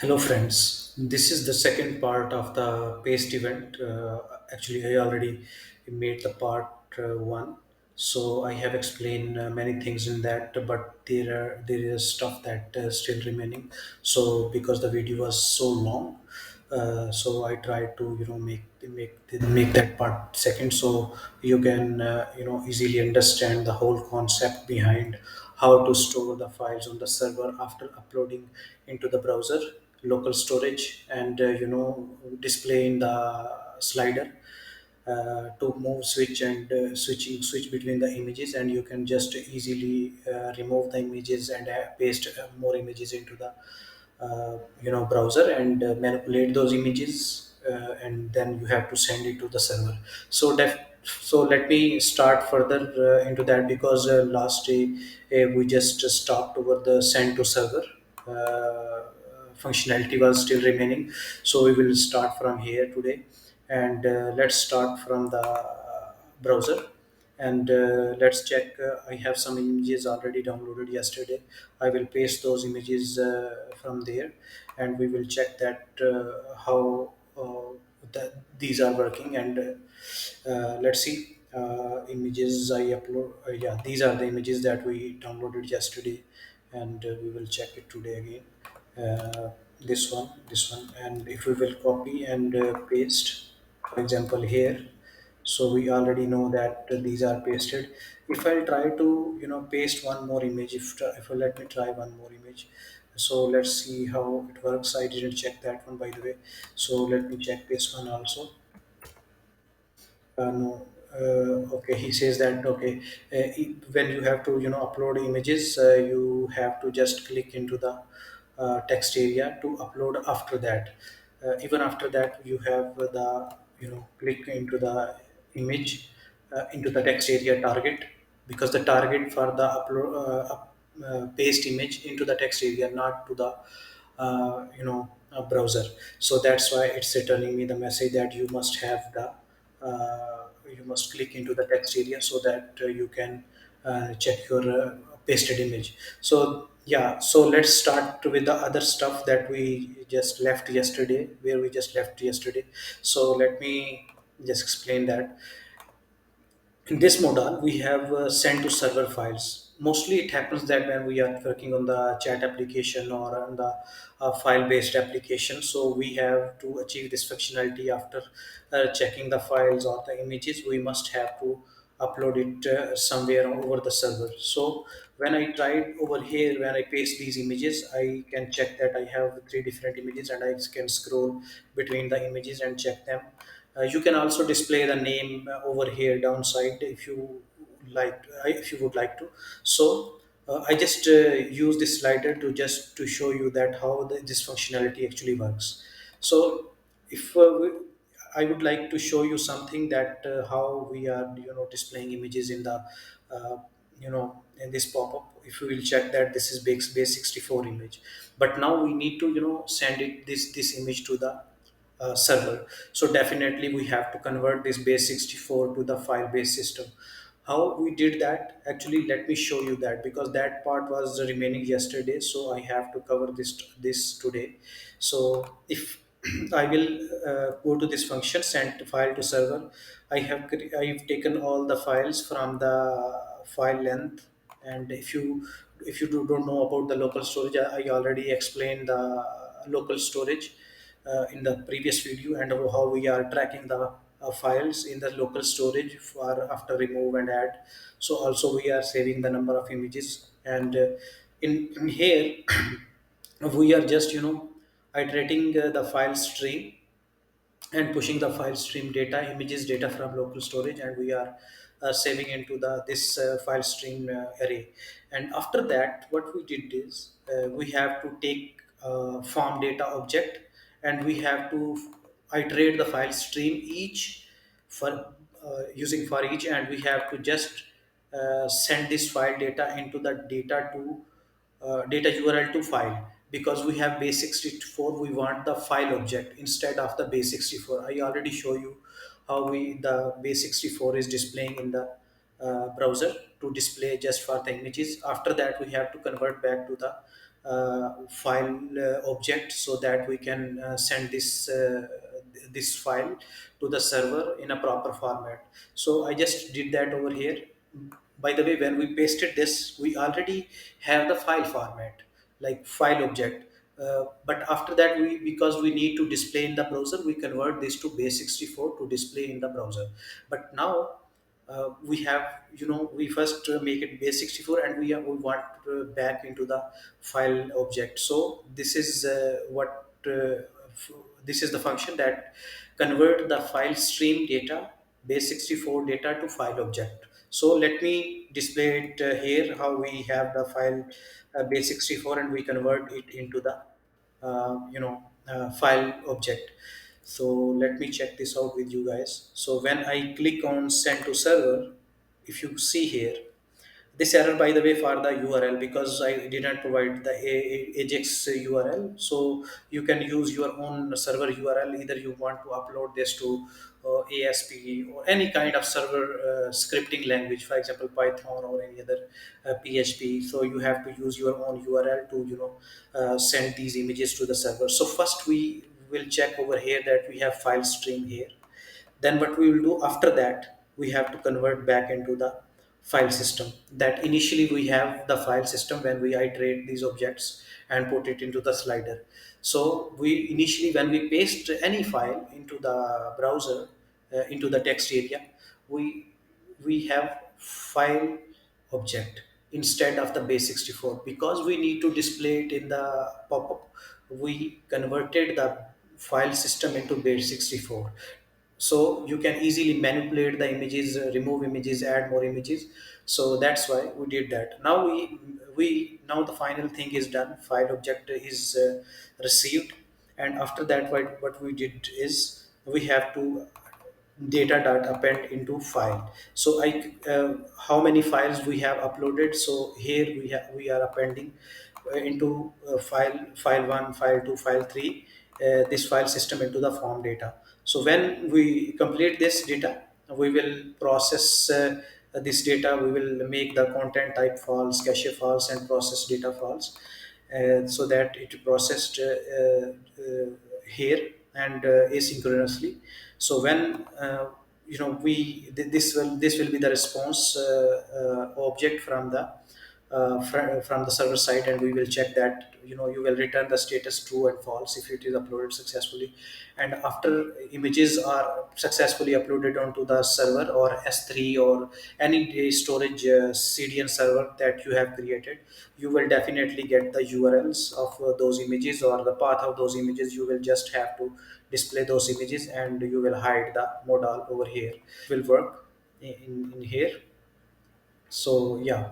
Hello, friends. This is the second part of the paste event. Actually, I already made the part one, so I have explained many things in that. But there is stuff that still remaining. So because the video was so long, so I tried to make that part second, so you can easily understand the whole concept behind how to store the files on the server after uploading into the browser local storage and display in the slider to move switch and switch between the images, and you can just easily remove the images and paste more images into the browser and manipulate those images, and then you have to send it to the server. So let me start further into that, because last day we just stopped over the send to server. Functionality was still remaining, so we will start from here today. And let's start from the browser, and let's check. I have some images already downloaded yesterday. I will paste those images from there, and we will check that how these are working. And let's see. Images I upload, yeah, these are the images that we downloaded yesterday, and we will check it today again. This one, and if we will copy and paste, for example, here, so we already know that these are pasted. If I'll try to paste one more image, if I let me try one more image, so let's see how it works. I didn't check that one, by the way, so let me check this one also. No. Okay, he says that, okay, when you have to upload images, you have to just click into the text area to upload. After that, even after that, you have the click into the image, into the text area target, because the target for the upload paste image into the text area, not to the browser. So that's why it's returning me the message that you must have the you must click into the text area, so that you can check your pasted image. So yeah, so let's start with the other stuff that we just left yesterday, where we just left yesterday. So let me just explain that. In this modal, we have send to server files. Mostly it happens that when we are working on the chat application or on the file based application, so we have to achieve this functionality after checking the files or the images, we must have to upload it somewhere over the server. So when I tried over here, when I paste these images, I can check that I have three different images, and I can scroll between the images and check them. You can also display the name over here downside, if you if you would like to. So I just use this slider to just to show you that how this functionality actually works. So if I would like to show you something that how we are displaying images in the in this pop-up. If we will check that this is base 64 image, but now we need to send it this image to the server. So definitely we have to convert this base 64 to the file based system. How we did that, actually, let me show you that, because that part was remaining yesterday, so I have to cover this today. So if I will go to this function send file to server, I've taken all the files from the file length. And if you don't know about the local storage, I already explained the local storage in the previous video, and how we are tracking the files in the local storage for after remove and add. So also we are saving the number of images. And in here we are just iterating the file stream and pushing the file stream data images data from local storage, and we are saving into the this file stream array. And after that, what we did is we have to take form data object, and we have to iterate the file stream each for using for each, and we have to just send this file data into the data to data URL to file, because we have base 64. We want the file object instead of the base 64. I already show you how we the base 64 is displaying in the browser to display just for the images. After that, we have to convert back to the file object, so that we can send this file to the server in a proper format. So I just did that over here. By the way, when we pasted this, we already have the file format, like file object. But after that, we because we need to display in the browser, we convert this to base64 to display in the browser. But now we have, we first make it base64, and we want back into the file object. So this is this is the function that convert the file stream data, base64 data, to file object. So let me display it here, how we have the file base64 and we convert it into the file object. So let me check this out with you guys. So when I click on send to server, if you see here, this error, by the way, for the URL, because I didn't provide the Ajax URL. So you can use your own server URL. Either you want to upload this to ASP or any kind of server scripting language, for example, Python or any other PHP. So you have to use your own URL to send these images to the server. So first we will check over here that we have file stream here. Then what we will do after that, we have to convert back into the file system. That initially we have the file system when we iterate these objects and put it into the slider. So we initially, when we paste any file into the browser, into the text area, we we have file object instead of the base64, because we need to display it in the pop-up. We converted the file system into base64, so you can easily manipulate the images, remove images, add more images. So that's why we did that. Now we now the final thing is done, file object is received. And after that, what we did is we have to data dot append into file. So I how many files we have uploaded. So here we are appending into file 1, file 2, file 3, this file system into the form data. So when we complete this data, we will process this data. We will make the content type false, cache false, and process data false, so that it processed here and asynchronously. So when this will be the response object from the from the server side, and we will check that, you will return the status true and false if it is uploaded successfully. And after images are successfully uploaded onto the server or S3 or any storage CDN server that you have created, you will definitely get the URLs of those images or the path of those images. You will just have to display those images, and you will hide the modal over here. Will work in here. So yeah,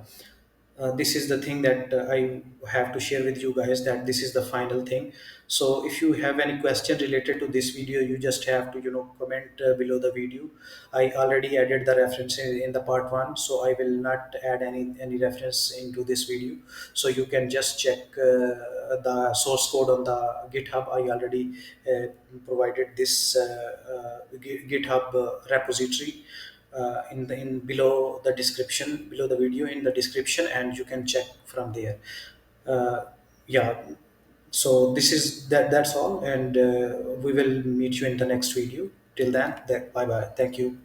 this is the thing that I have to share with you guys, that this is the final thing. So if you have any question related to this video, you just have to comment below the video. I already added the reference in the part 1, so I will not add any reference into this video. So you can just check the source code on the GitHub. I already provided this GitHub repository in below the description, below the video, in the description, and you can check from there. uh, yeah, so this is that's all, and we will meet you in the next video. Till then, bye bye, thank you.